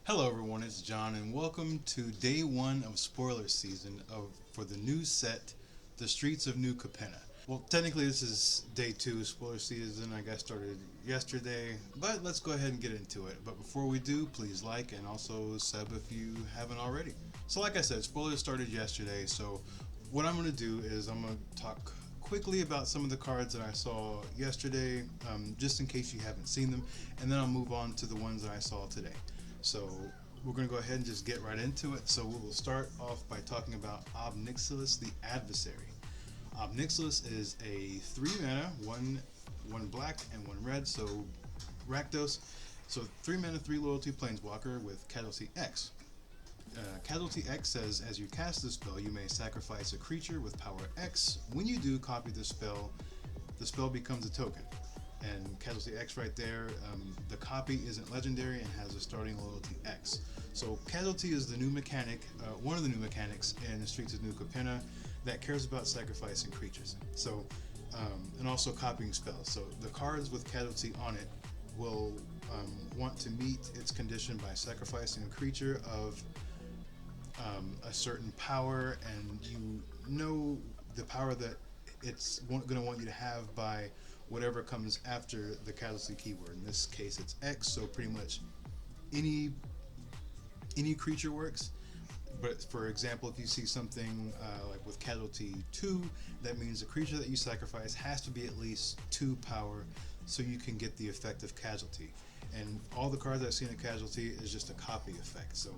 Hello everyone, it's John and welcome to day one of spoiler season for the new set, The Streets of New Capenna. Well, technically this is day two spoiler season. I guess started yesterday, but let's go ahead and get into it. But before we do, please like and also sub if you haven't already. So like I said, spoilers started yesterday, so what I'm going to do is I'm going to talk quickly about some of the cards that I saw yesterday, just in case you haven't seen them, and then I'll move on to the ones that I saw today. So we're going to go ahead and just get right into it. So we will start off by talking about Abnyxilus the Adversary. Abnyxilus is a 3 mana, one black and one red, so Rakdos. So 3 mana, 3 loyalty planeswalker with Casualty X. Casualty X says, as you cast this spell, you may sacrifice a creature with power X. When you do, copy the spell becomes a token. And Casualty X right there, the copy isn't legendary and has a starting loyalty X. So Casualty is the new mechanic, one of the new mechanics in the Streets of New Capenna that cares about sacrificing creatures. So, and also copying spells. So the cards with Casualty on it will want to meet its condition by sacrificing a creature of a certain power, and you know the power that it's going to want you to have by whatever comes after the casualty keyword. In this case, it's X, so pretty much any creature works. But for example, if you see something like with casualty 2, that means the creature that you sacrifice has to be at least 2 power, so you can get the effect of casualty. And all the cards I've seen in casualty is just a copy effect. So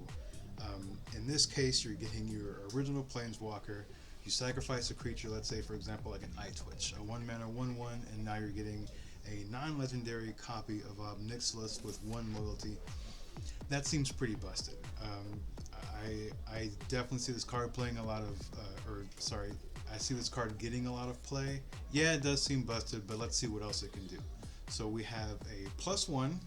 in this case, you're getting your original planeswalker. You sacrifice a creature, let's say for example like an Eye Twitch, a 1 mana 1/1, and now you're getting a non-legendary copy of Abnyxilus with 1 loyalty. That seems pretty busted. I definitely see this card playing a lot of, I see this card getting a lot of play. Yeah, it does seem busted, but let's see what else it can do. So we have a +1.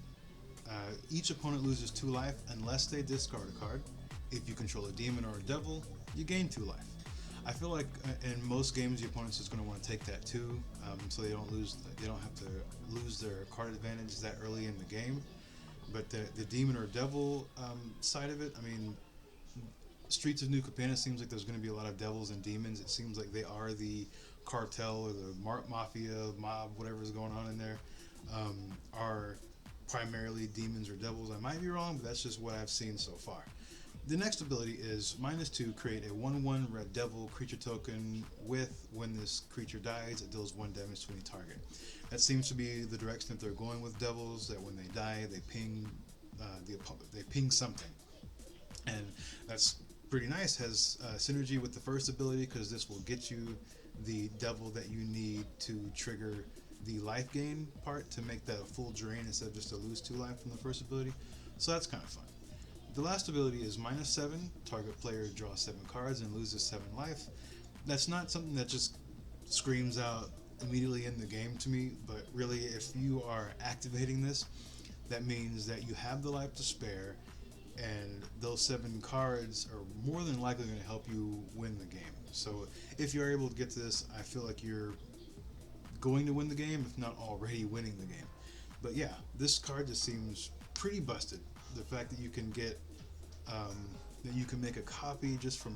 Each opponent loses 2 life unless they discard a card. If you control a demon or a devil, you gain 2 life. I feel like in most games the opponent's just going to want to take that too, so they don't have to lose their card advantage that early in the game. But the demon or devil side of it, I mean, Streets of New Capenna seems like there's going to be a lot of devils and demons. It seems like they are the cartel or the mafia, mob, whatever's going on in there, are primarily demons or devils. I might be wrong, but that's just what I've seen so far. The next ability is -2, create a 1/1 red devil creature token with, when this creature dies, it deals 1 damage to any target. That seems to be the direction that they're going with devils, that when they die, they ping they ping something. And that's pretty nice, has synergy with the first ability, because this will get you the devil that you need to trigger the life gain part to make that a full drain instead of just to lose 2 life from the first ability. So that's kind of fun. The last ability is -7. Target player draws 7 cards and loses 7 life. That's not something that just screams out immediately in the game to me, but really if you are activating this, that means that you have the life to spare, and those 7 cards are more than likely going to help you win the game. So if you're able to get to this, I feel like you're going to win the game, if not already winning the game. But yeah, this card just seems pretty busted. The fact that you can get that you can make a copy just from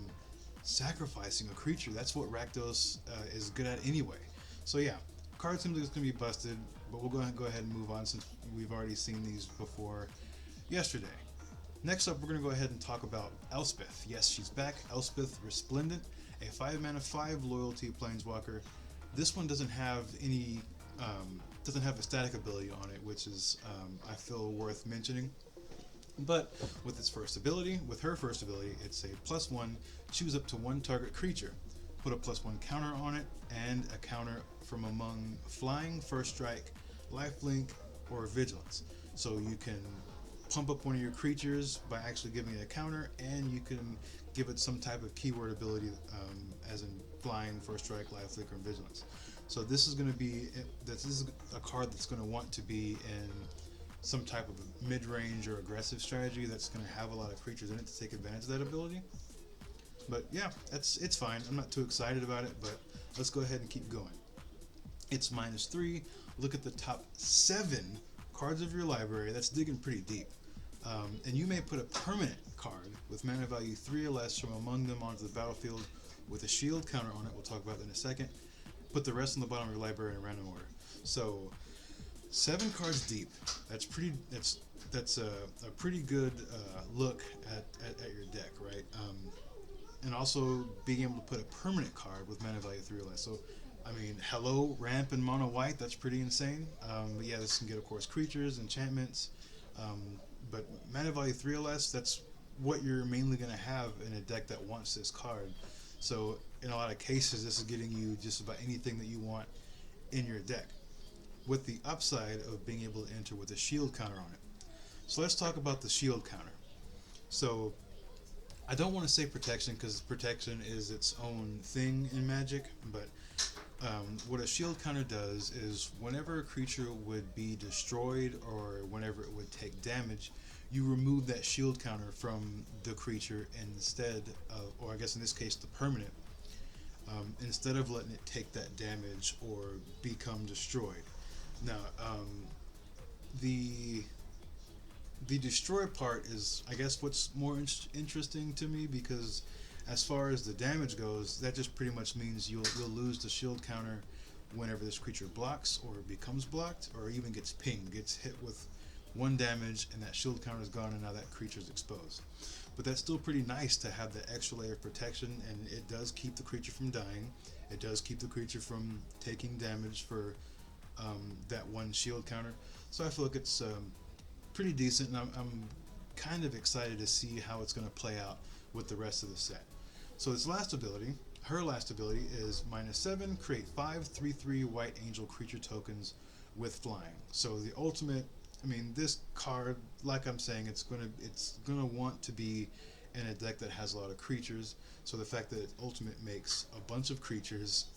sacrificing a creature, that's what Rakdos is good at anyway. So yeah, card seems like it's going to be busted, but we're going to go ahead and move on since we've already seen these before yesterday. Next up, we're going to go ahead and talk about Elsbeth. Yes, she's back. Elsbeth Resplendent, a 5 mana 5 loyalty planeswalker. This one doesn't have any doesn't have a static ability on it, which is I feel worth mentioning. But with her first ability, it's a +1, choose up to 1 target creature, put a +1 counter on it, and a counter from among flying, first strike, lifelink, or vigilance. So you can pump up one of your creatures by actually giving it a counter, and you can give it some type of keyword ability, as in flying, first strike, lifelink, or vigilance. So this is a card that's going to want to be in some type of mid-range or aggressive strategy that's going to have a lot of creatures in it to take advantage of that ability. But yeah, it's fine. I'm not too excited about it, but let's go ahead and keep going. It's -3. Look at the top 7 cards of your library. That's digging pretty deep. And you may put a permanent card with mana value 3 or less from among them onto the battlefield with a shield counter on it. We'll talk about that in a second. Put the rest on the bottom of your library in a random order. So 7 cards deep. That's pretty. That's a pretty good look at your deck, right? And also being able to put a permanent card with mana value 3 or less. So, I mean, hello, ramp and mono white. That's pretty insane. But yeah, this can get, of course, creatures, enchantments. But mana value 3 or less. That's what you're mainly going to have in a deck that wants this card. So in a lot of cases, this is getting you just about anything that you want in your deck, with the upside of being able to enter with a shield counter on it. So let's talk about the shield counter. So I don't want to say protection because protection is its own thing in Magic, but what a shield counter does is whenever a creature would be destroyed or whenever it would take damage, you remove that shield counter from the creature instead of, or I guess in this case the permanent, instead of letting it take that damage or become destroyed. Now, the destroy part is, I guess, what's more interesting to me, because as far as the damage goes, that just pretty much means you'll lose the shield counter whenever this creature blocks or becomes blocked or even gets pinged, gets hit with 1 damage, and that shield counter is gone and now that creature is exposed. But that's still pretty nice to have that extra layer of protection, and it does keep the creature from dying. It does keep the creature from taking damage for that 1 shield counter. So I feel like it's pretty decent, and I'm kind of excited to see how it's going to play out with the rest of the set. So its last ability, her last ability, is -7, create 5 3/3 white angel creature tokens with flying. So the ultimate, I mean, this card, like I'm saying, it's gonna want to be in a deck that has a lot of creatures. So the fact that ultimate makes a bunch of creatures,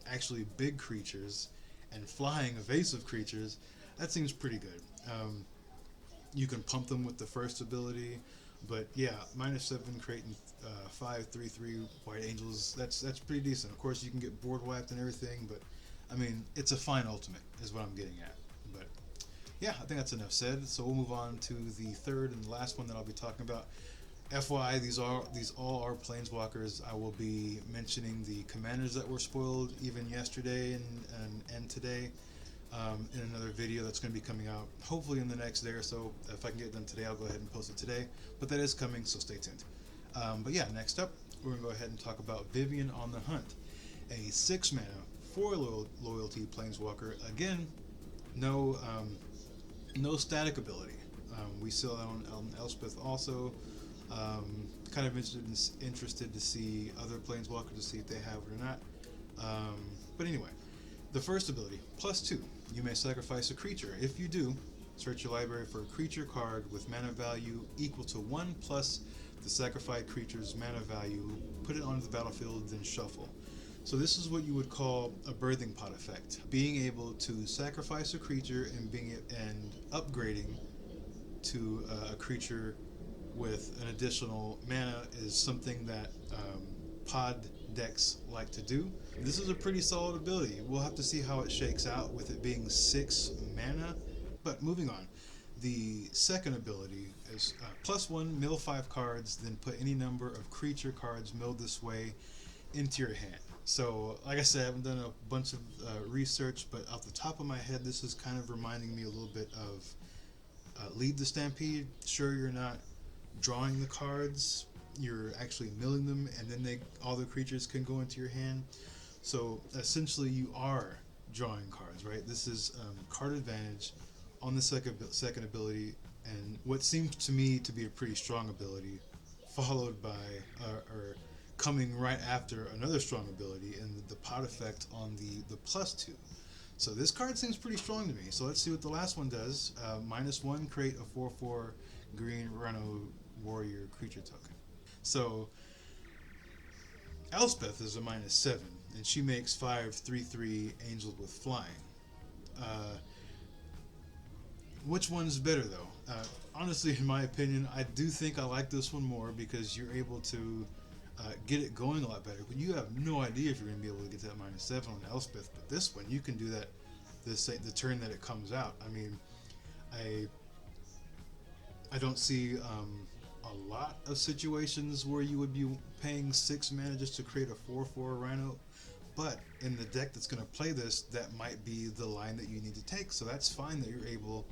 actually big creatures, and flying evasive creatures, that seems pretty good. You can pump them with the first ability, but yeah, -7 creating 5 3/3 white angels, that's pretty decent. Of course, you can get board wiped and everything, but I mean, it's a fine ultimate is what I'm getting at. But yeah, I think that's enough said. So we'll move on to the third and last one that I'll be talking about. FYI, these all are Planeswalkers. I will be mentioning the commanders that were spoiled even yesterday and today in another video that's going to be coming out hopefully in the next day or so. If I can get it done today, I'll go ahead and post it today. But that is coming, so stay tuned. But yeah, next up, we're going to go ahead and talk about Vivian on the Hunt, a 6 mana, 4 loyalty Planeswalker. Again, no static ability. We still on Elsbeth also. Kind of interested to see other Planeswalkers to see if they have it or not. But anyway, the first ability, +2. You may sacrifice a creature. If you do, search your library for a creature card with mana value equal to 1 plus the sacrificed creature's mana value. Put it onto the battlefield, then shuffle. So this is what you would call a birthing pot effect. Being able to sacrifice a creature and upgrading to a creature with an additional mana is something that pod decks like to do. This is a pretty solid ability. We'll have to see how it shakes out with it being 6 mana. But moving on, the second ability is +1, mill 5 cards, then put any number of creature cards milled this way into your hand. So, like I said, I haven't done a bunch of research, but off the top of my head, this is kind of reminding me a little bit of Lead the Stampede. Sure, you're not drawing the cards, you're actually milling them, and then all the creatures can go into your hand. So essentially you are drawing cards, right? This is card advantage on the second ability, and what seems to me to be a pretty strong ability, followed by or coming right after another strong ability, and the pot effect on the +2. So this card seems pretty strong to me. So let's see what the last one does. -1, create a 4/4 green Rhino warrior creature token. So Elsbeth is a -7, and she makes 5 3/3 angels with flying. Which one's better though? Honestly, in my opinion, I do think I like this one more because you're able to get it going a lot better. But you have no idea if you're going to be able to get to that -7 on Elspeth. But this one, you can do that the turn that it comes out. I mean, I don't see a lot of situations where you would be paying 6 mana just to create a 4/4 Rhino. But in the deck that's going to play this, that might be the line that you need to take. So that's fine that you're able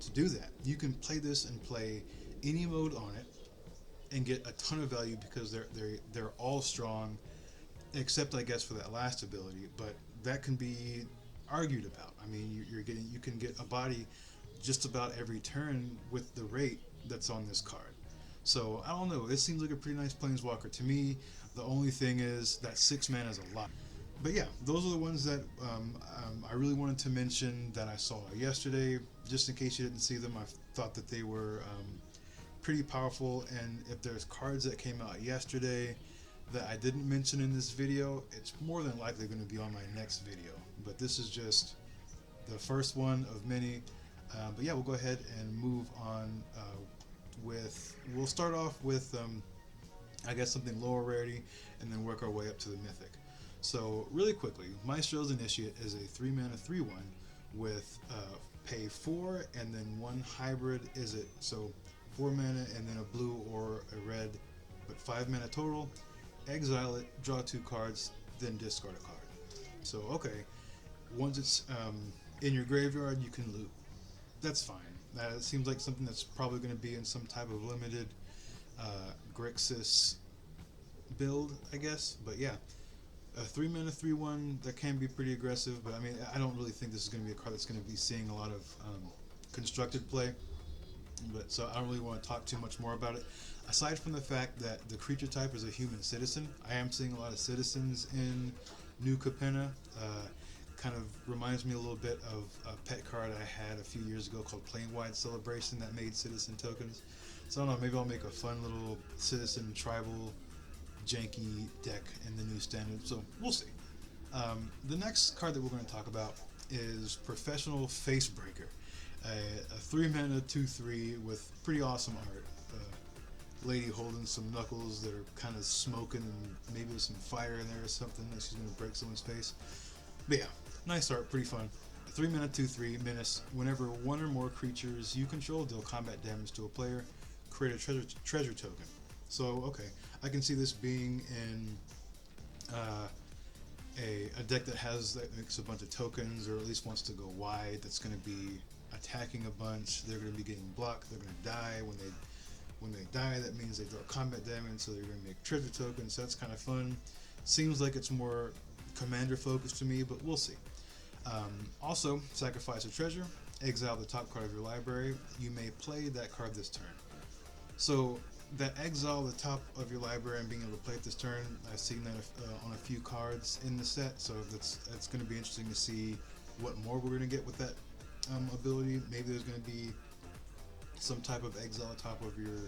to do that. You can play this and play any mode on it and get a ton of value because they're all strong, except I guess for that last ability. But that can be argued about. I mean, you can get a body just about every turn with the rate that's on this card. So I don't know. It seems like a pretty nice Planeswalker to me. The only thing is that 6 mana is a lot. But yeah, those are the ones that I really wanted to mention that I saw yesterday. Just in case you didn't see them, I thought that they were pretty powerful. And if there's cards that came out yesterday that I didn't mention in this video, it's more than likely going to be on my next video. But this is just the first one of many. But yeah, we'll go ahead and move on we'll start off with I guess something lower rarity and then work our way up to the mythic. So really quickly, Maestro's Initiate is a 3 mana 3/1 with pay 4 and then 1 hybrid. Is it so 4 mana and then a blue or a red, but 5 mana total. Exile it, draw 2 cards, then discard a card. So okay, once it's in your graveyard, you can loot. That's fine. That seems like something that's probably going to be in some type of limited Grixis build, I guess. But yeah, a 3 mana 3/1 that can be pretty aggressive. But I mean, I don't really think this is going to be a card that's going to be seeing a lot of constructed play. But so I don't really want to talk too much more about it. Aside from the fact that the creature type is a human citizen, I am seeing a lot of citizens in New Capenna. Kind of reminds me a little bit of a pet card I had a few years ago called Plane-Wide Celebration that made citizen tokens. So I don't know, maybe I'll make a fun little citizen tribal janky deck in the new standard, so we'll see. The next card that we're going to talk about is Professional Facebreaker, a 3 mana 2/3 with pretty awesome art. Lady holding some knuckles that are kind of smoking and maybe there's some fire in there or something that she's going to break someone's face. But yeah, nice art, pretty fun. 3 mana 2/3 menace. Whenever one or more creatures you control deal combat damage to a player, create a treasure token. So okay, I can see this being in a deck that makes a bunch of tokens, or at least wants to go wide. That's going to be attacking a bunch. They're going to be getting blocked. They're going to die. When they die, that means they deal combat damage. So they're going to make treasure tokens. So that's kind of fun. Seems like it's more commander focused to me, but we'll see. Also, sacrifice a treasure, exile the top card of your library. You may play that card this turn. So that exile the top of your library and being able to play it this turn, I've seen that on a few cards in the set. So that's going to be interesting to see what more we're going to get with that ability. Maybe there's going to be some type of exile top of your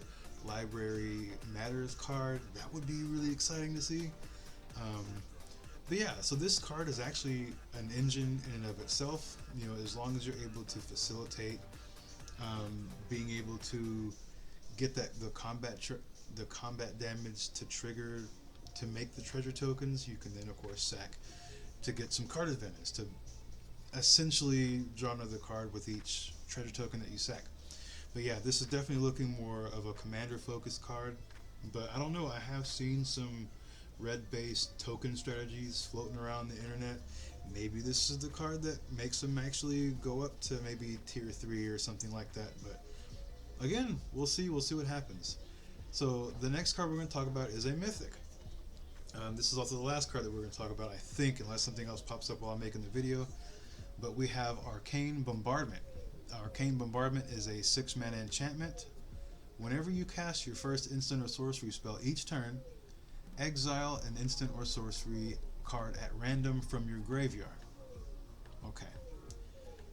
library matters card. That would be really exciting to see. But yeah, so this card is actually an engine in and of itself. You know, as long as you're able to facilitate being able to get the combat damage to trigger to make the treasure tokens, you can then of course sack to get some card advantage to essentially draw another card with each treasure token that you sack. But yeah, this is definitely looking more of a commander focused card. But I don't know, I have seen some red-based token strategies floating around the internet. Maybe this is the card that makes them actually go up to maybe tier 3 or something like that. But again, we'll see what happens. So the next card we're going to talk about is a mythic. This is also the last card that we're going to talk about, I think, unless something else pops up while I'm making the video. But we have Arcane Bombardment. Arcane Bombardment is a 6 mana enchantment. Whenever you cast your first instant or sorcery spell each turn, exile an instant or sorcery card at random from your graveyard. Okay.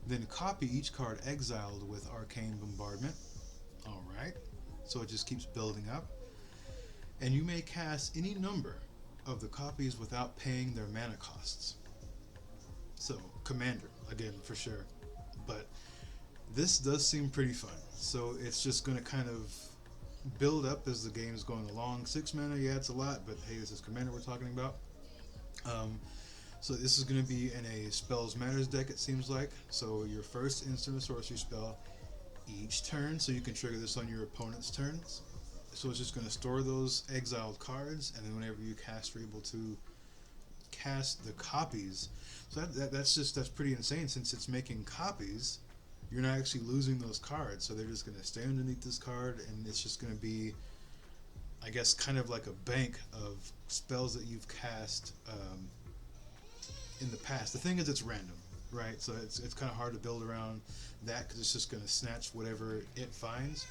Then copy each card exiled with Arcane Bombardment. Alright. So it just keeps building up. And you may cast any number of the copies without paying their mana costs. So, Commander, again, for sure. But this does seem pretty fun. So it's just going to kind of build up as the game is going along. 6 mana, yeah, it's a lot, but hey, this is Commander we're talking about. So this is going to be in a Spells Matters deck, it seems like. So your first instant or sorcery spell, each turn, so you can trigger this on your opponent's turns. So it's just going to store those exiled cards, and then whenever you cast, you're able to cast the copies. So that's pretty insane. Since it's making copies, you're not actually losing those cards. So they're just going to stay underneath this card, and it's just going to be, I guess, kind of like a bank of spells that you've cast in the past. The thing is, it's random, right? So it's kind of hard to build around that because it's just going to snatch whatever it finds.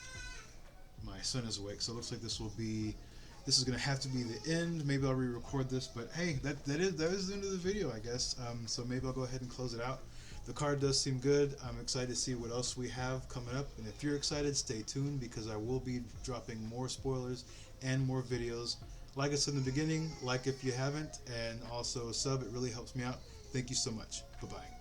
My son is awake, so it looks like this is going to have to be the end. Maybe I'll re-record this, but hey, that is the end of the video, I guess. So maybe I'll go ahead and close it out. The card does seem good. I'm excited to see what else we have coming up, and if you're excited, stay tuned because I will be dropping more spoilers and more videos. Like I said in the beginning, like if you haven't, and also sub. It really helps me out. Thank you so much. Bye-bye.